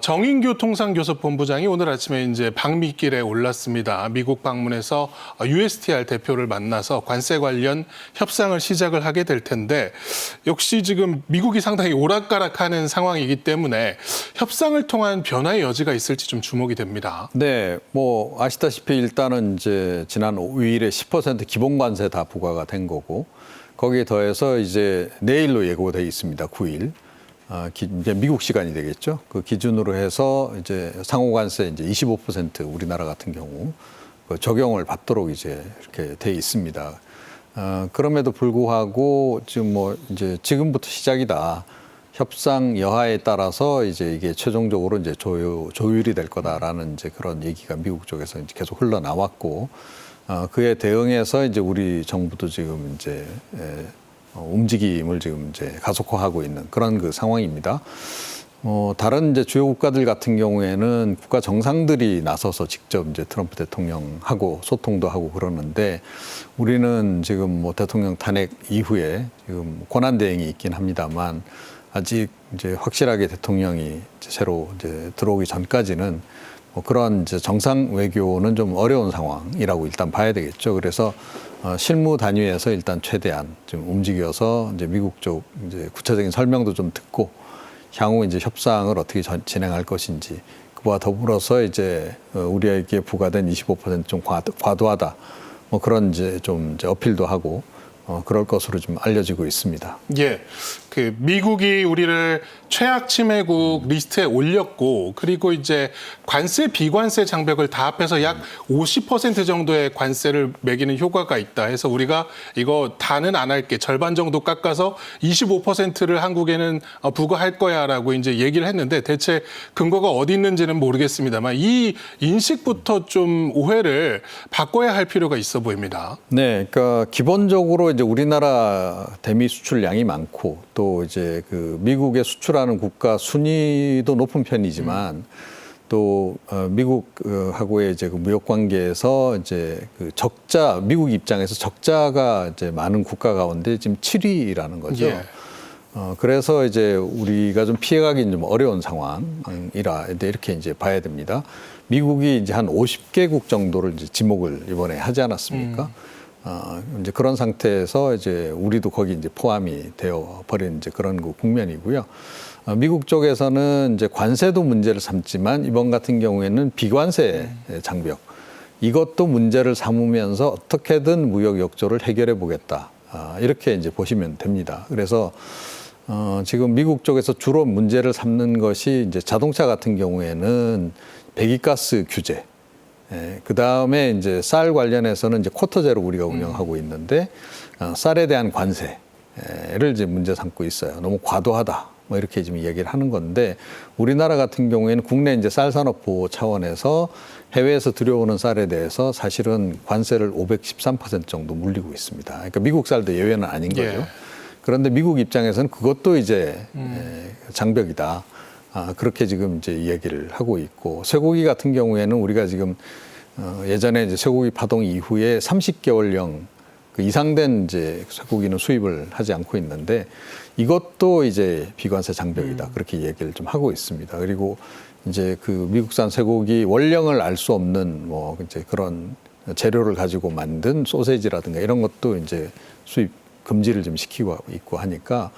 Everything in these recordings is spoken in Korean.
정인규 통상교섭본부장이 오늘 아침에 이제 방미길에 올랐습니다. 미국 방문해서 USTR 대표를 만나서 관세 관련 협상을 시작을 하게 될 텐데 역시 지금 미국이 상당히 오락가락하는 상황이기 때문에 협상을 통한 변화의 여지가 있을지 좀 주목이 됩니다. 네, 뭐 아시다시피 일단은 이제 지난 5일에 10% 기본 관세 다 부과가 된 거고 거기에 더해서 이제 내일로 예고돼 있습니다. 9일. 이제 미국 시간이 되겠죠. 그 기준으로 해서 이제 상호관세 이제 25% 우리나라 같은 경우 적용을 받도록 이제 이렇게 돼 있습니다. 그럼에도 불구하고 지금 뭐 이제 지금부터 시작이다. 협상 여하에 따라서 이제 이게 최종적으로 이제 조율이 될 거다라는 이제 그런 얘기가 미국 쪽에서 이제 계속 흘러나왔고 그에 대응해서 이제 우리 정부도 지금 이제 움직임을 지금 이제 가속화하고 있는 그런 그 상황입니다. 다른 이제 주요 국가들 같은 경우에는 국가 정상들이 나서서 직접 이제 트럼프 대통령하고 소통도 하고 그러는데 우리는 지금 뭐 대통령 탄핵 이후에 지금 권한 대행이 있긴 합니다만 아직 이제 확실하게 대통령이 이제 새로 이제 들어오기 전까지는 뭐 그런 이제 정상 외교는 좀 어려운 상황이라고 일단 봐야 되겠죠. 그래서 실무 단위에서 일단 최대한 좀 움직여서 이제 미국 쪽 이제 구체적인 설명도 좀 듣고 향후 이제 협상을 어떻게 진행할 것인지 그와 더불어서 이제 우리에게 부과된 25%좀 과도하다 뭐 그런 이제 좀 이제 어필도 하고 그럴 것으로 좀 알려지고 있습니다. 예, 그 미국이 우리를 최악 침해국 리스트에 올렸고 그리고 이제 관세 비관세 장벽을 다 합해서 약 50% 정도의 관세를 매기는 효과가 있다 해서 우리가 이거 다는 안 할게 절반 정도 깎아서 25%를 한국에는 부과할 거야라고 이제 얘기를 했는데 대체 근거가 어디 있는지는 모르겠습니다만 이 인식부터 좀 오해를 바꿔야 할 필요가 있어 보입니다. 네, 그러니까 기본적으로 이제 우리나라 대미 수출량이 많고 또 이제 그 미국에 수출하는 국가 순위도 높은 편이지만 또 미국하고의 이제 그 무역 관계에서 이제 그 적자 미국 입장에서 적자가 이제 많은 국가 가운데 지금 7위라는 거죠. 예. 그래서 이제 우리가 좀 피해가기는 좀 어려운 상황이라 이렇게 이제 봐야 됩니다. 미국이 이제 한 50개국 정도를 이제 지목을 이번에 하지 않았습니까? 이제 그런 상태에서 이제 우리도 거기 이제 포함이 되어 버린 이제 그런 그 국면이고요. 미국 쪽에서는 이제 관세도 문제를 삼지만 이번 같은 경우에는 비관세 장벽 이것도 문제를 삼으면서 어떻게든 무역 역조를 해결해 보겠다. 이렇게 이제 보시면 됩니다. 그래서 지금 미국 쪽에서 주로 문제를 삼는 것이 이제 자동차 같은 경우에는 배기가스 규제. 그 다음에 이제 쌀 관련해서는 이제 쿼터제로 우리가 운영하고 있는데 쌀에 대한 관세를 이제 문제 삼고 있어요. 너무 과도하다. 뭐 이렇게 지금 얘기를 하는 건데 우리나라 같은 경우에는 국내 이제 쌀 산업 보호 차원에서 해외에서 들여오는 쌀에 대해서 사실은 관세를 513% 정도 물리고 있습니다. 그러니까 미국 쌀도 예외는 아닌 거죠. 예. 그런데 미국 입장에서는 그것도 이제 장벽이다. 그렇게 지금 이제 이야기를 하고 있고 쇠고기 같은 경우에는 우리가 지금 예전에 이제 쇠고기 파동 이후에 30개월령 그 이상된 이제 쇠고기는 수입을 하지 않고 있는데 이것도 이제 비관세 장벽이다. 그렇게 얘기를 좀 하고 있습니다. 그리고 이제 그 미국산 쇠고기 원령을 알 수 없는 뭐 이제 그런 재료를 가지고 만든 소세지라든가 이런 것도 이제 수입 금지를 좀 시키고 있고 하니까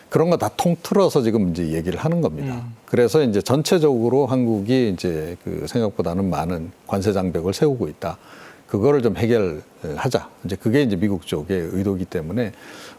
그런 거 다 통틀어서 지금 이제 얘기를 하는 겁니다. 그래서 이제 전체적으로 한국이 이제 그 생각보다는 많은 관세 장벽을 세우고 있다. 그거를 좀 해결하자. 이제 그게 이제 미국 쪽의 의도이기 때문에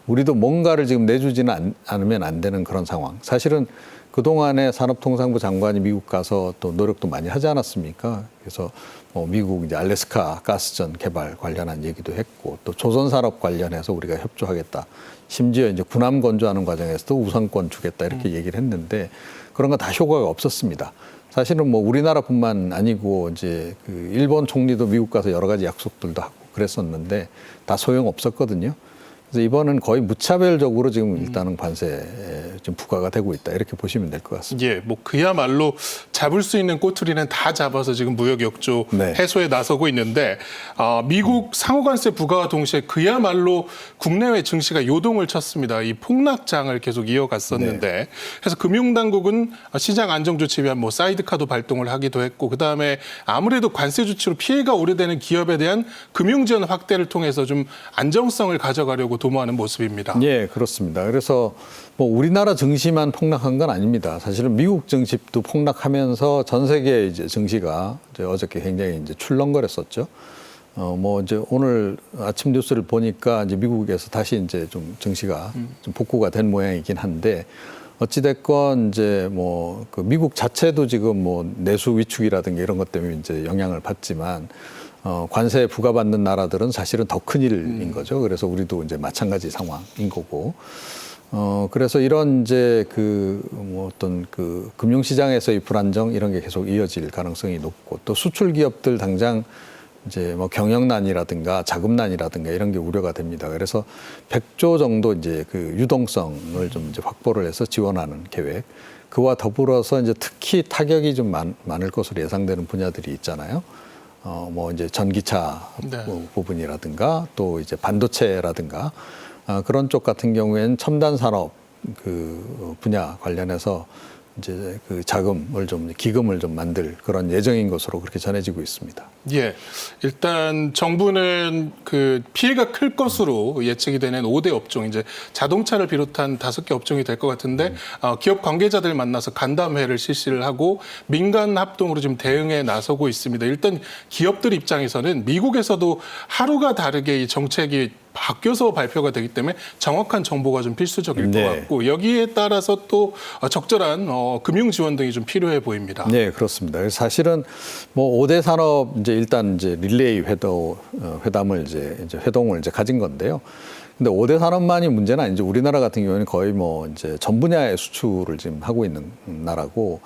우리도 뭔가를 지금 내주지는 않으면 안 되는 그런 상황. 사실은 그동안에 산업통상부 장관이 미국 가서 또 노력도 많이 하지 않았습니까? 그래서 뭐 미국 이제 알래스카 가스전 개발 관련한 얘기도 했고 또 조선산업 관련해서 우리가 협조하겠다. 심지어 이제 군함 건조하는 과정에서도 우선권 주겠다 이렇게 얘기를 했는데 그런 건 다 효과가 없었습니다. 사실은 뭐 우리나라뿐만 아니고 이제 그 일본 총리도 미국 가서 여러 가지 약속들도 하고 그랬었는데 다 소용 없었거든요. 그래서 이번은 거의 무차별적으로 지금 일단은 관세 좀 부과가 되고 있다 이렇게 보시면 될 것 같습니다. 예, 뭐 그야말로 잡을 수 있는 꼬투리는 다 잡아서 지금 무역 역조 네. 해소에 나서고 있는데 미국 상호관세 부과와 동시에 그야말로 국내외 증시가 요동을 쳤습니다. 이 폭락장을 계속 이어갔었는데 그래서 금융당국은 시장 안정 조치 위한 뭐 사이드카도 발동을 하기도 했고 그다음에 아무래도 관세 조치로 피해가 오래되는 기업에 대한 금융 지원 확대를 통해서 좀 안정성을 가져가려고 도모하는 모습입니다. 예, 그렇습니다. 그래서 뭐 우리나라 증시만 폭락한 건 아닙니다. 사실은 미국 증시도 폭락하면서 전 세계 이제 증시가 이제 어저께 굉장히 이제 출렁거렸었죠. 뭐 이제 오늘 아침 뉴스를 보니까 이제 미국에서 다시 이제 좀 증시가 좀 복구가 된 모양이긴 한데 어찌됐건 이제 뭐 그 미국 자체도 지금 뭐 내수 위축이라든가 이런 것 때문에 이제 영향을 받지만 관세 부과받는 나라들은 사실은 더 큰일인 거죠. 그래서 우리도 이제 마찬가지 상황인 거고. 그래서 이런 이제 그 뭐 어떤 그 금융시장에서의 불안정 이런 게 계속 이어질 가능성이 높고 또 수출 기업들 당장 이제 뭐 경영난이라든가 자금난이라든가 이런 게 우려가 됩니다. 그래서 100조 정도 이제 그 유동성을 좀 이제 확보를 해서 지원하는 계획. 그와 더불어서 이제 특히 타격이 좀 많을 것으로 예상되는 분야들이 있잖아요. 뭐 이제 전기차 부분이라든가 또 이제 반도체라든가 그런 쪽 같은 경우에는 첨단 산업 그 분야 관련해서 이제 그 자금을 좀 기금을 좀 만들 그런 예정인 것으로 그렇게 전해지고 있습니다. 예, 일단 정부는 그 피해가 클 것으로 예측이 되는 5대 업종 이제 자동차를 비롯한 5개 업종이 될 것 같은데 기업 관계자들 만나서 간담회를 실시를 하고 민간 합동으로 지금 대응에 나서고 있습니다. 일단 기업들 입장에서는 미국에서도 하루가 다르게 이 정책이 바뀌어서 발표가 되기 때문에 정확한 정보가 좀 필수적일 것 같고 여기에 따라서 또 적절한 금융 지원 등이 좀 필요해 보입니다. 네, 그렇습니다. 그래서 사실은 뭐 5대 산업 이제 일단 이제 릴레이 회담을 이제 회동을 이제 가진 건데요. 근데 5대 산업만이 문제는 아니죠. 우리나라 같은 경우에는 거의 뭐 이제 전 분야의 수출을 지금 하고 있는 나라고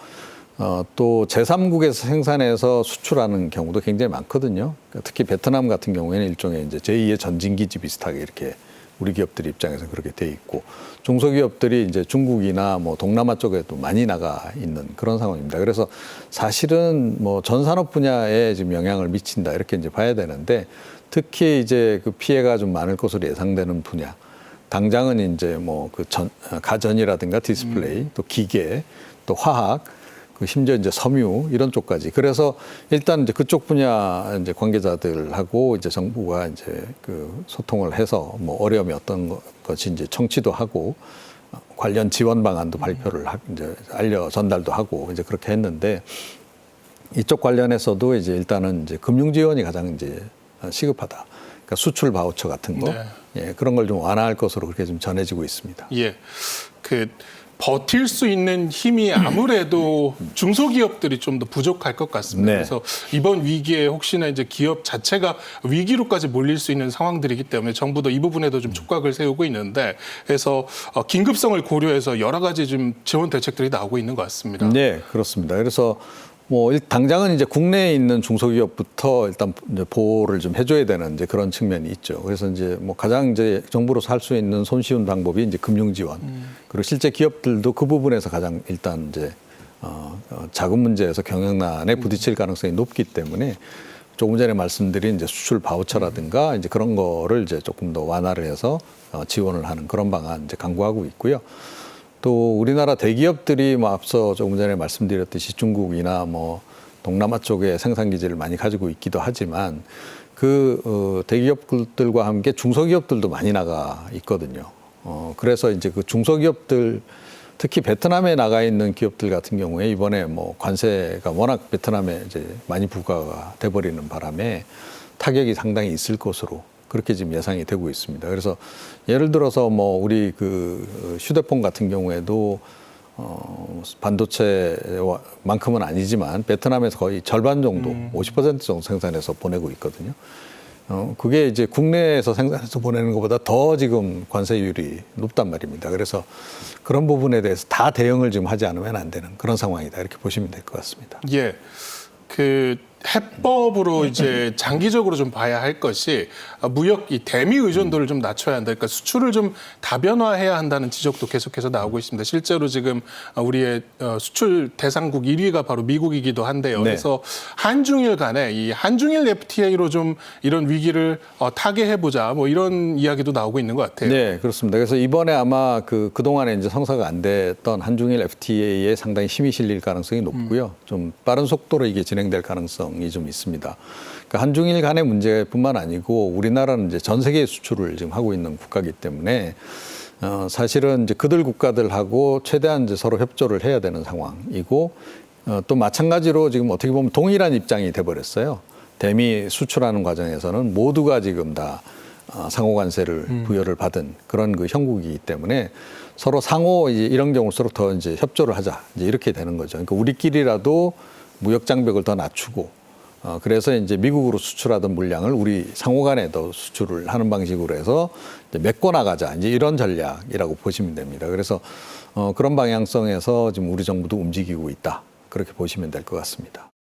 또 제3국에서 생산해서 수출하는 경우도 굉장히 많거든요. 특히 베트남 같은 경우에는 일종의 이제 제2의 전진기지 비슷하게 이렇게 우리 기업들 입장에서 그렇게 돼 있고 중소기업들이 이제 중국이나 뭐 동남아 쪽에도 많이 나가 있는 그런 상황입니다. 그래서 사실은 뭐 전 산업 분야에 지금 영향을 미친다 이렇게 이제 봐야 되는데 특히 이제 그 피해가 좀 많을 것으로 예상되는 분야. 당장은 이제 뭐 그 가전이라든가 디스플레이 또 기계 또 화학 그 심지어 이제 섬유 이런 쪽까지. 그래서 일단 이제 그쪽 분야 이제 관계자들하고 이제 정부가 이제 그 소통을 해서 뭐 어려움이 어떤 것이 이제 청취도 하고 관련 지원 방안도 발표를 이제 전달도 하고 이제 그렇게 했는데 이쪽 관련해서도 이제 일단은 이제 금융 지원이 가장 이제 시급하다. 그러니까 수출 바우처 같은 거 예, 그런 걸 좀 완화할 것으로 그렇게 좀 전해지고 있습니다. 예, 그 버틸 수 있는 힘이 아무래도 중소기업들이 좀 더 부족할 것 같습니다. 그래서 이번 위기에 혹시나 이제 기업 자체가 위기로까지 몰릴 수 있는 상황들이기 때문에 정부도 이 부분에도 좀 촉각을 세우고 있는데 그래서 긴급성을 고려해서 여러 가지 좀 지원 대책들이 나오고 있는 것 같습니다. 네, 그렇습니다. 그래서 뭐 당장은 이제 국내에 있는 중소기업부터 일단 이제 보호를 좀 해줘야 되는 이제 그런 측면이 있죠. 그래서 이제 뭐 가장 이제 정부로서 할 수 있는 손쉬운 방법이 이제 금융 지원. 그리고 실제 기업들도 그 부분에서 가장 일단 이제 자금 문제에서 경영난에 부딪힐 가능성이 높기 때문에 조금 전에 말씀드린 이제 수출 바우처라든가 이제 그런 거를 이제 조금 더 완화를 해서 지원을 하는 그런 방안 이제 강구하고 있고요. 또 우리나라 대기업들이 뭐 앞서 조금 전에 말씀드렸듯이 중국이나 뭐 동남아 쪽에 생산 기지를 많이 가지고 있기도 하지만 그 대기업들과 함께 중소기업들도 많이 나가 있거든요. 그래서 이제 그 중소기업들 특히 베트남에 나가 있는 기업들 같은 경우에 이번에 뭐 관세가 워낙 베트남에 이제 많이 부과가 돼버리는 바람에 타격이 상당히 있을 것으로 그렇게 지금 예상이 되고 있습니다. 그래서 예를 들어서 뭐 우리 그 휴대폰 같은 경우에도 반도체만큼은 아니지만 베트남에서 거의 절반 정도, 50% 정도 생산해서 보내고 있거든요. 그게 이제 국내에서 생산해서 보내는 것보다 더 지금 관세율이 높단 말입니다. 그래서 그런 부분에 대해서 다 대응을 지금 하지 않으면 안 되는 그런 상황이다. 이렇게 보시면 될 것 같습니다. 예. 그 해법으로 이제 장기적으로 좀 봐야 할 것이 무역 이 대미 의존도를 좀 낮춰야 한다. 그러니까 수출을 좀 다변화해야 한다는 지적도 계속해서 나오고 있습니다. 실제로 지금 우리의 수출 대상국 1위가 바로 미국이기도 한데요. 네. 그래서 한중일 간에 이 한중일 FTA로 좀 이런 위기를 타개해보자 뭐 이런 이야기도 나오고 있는 것 같아요. 네, 그렇습니다. 그래서 이번에 아마 그동안에 이제 성사가 안 됐던 한중일 FTA에 상당히 힘이 실릴 가능성이 높고요. 좀 빠른 속도로 이게 진행될 가능성이 좀 있습니다. 그러니까 한중일 간의 문제뿐만 아니고 우리나라는 이제 전 세계 수출을 지금 하고 있는 국가이기 때문에 사실은 이제 그들 국가들하고 최대한 이제 서로 협조를 해야 되는 상황이고 또 마찬가지로 지금 어떻게 보면 동일한 입장이 돼버렸어요. 대미 수출하는 과정에서는 모두가 지금 다 상호 관세를 부여를 받은 그런 그 형국이기 때문에 서로 상호 이제 이런 경우일수록 더 이제 협조를 하자 이제 이렇게 되는 거죠. 그러니까 우리끼리라도 무역 장벽을 더 낮추고 그래서 이제 미국으로 수출하던 물량을 우리 상호 간에 더 수출을 하는 방식으로 해서 이제 메꿔 나가자 이제 이런 전략이라고 보시면 됩니다. 그래서 그런 방향성에서 지금 우리 정부도 움직이고 있다 그렇게 보시면 될 것 같습니다.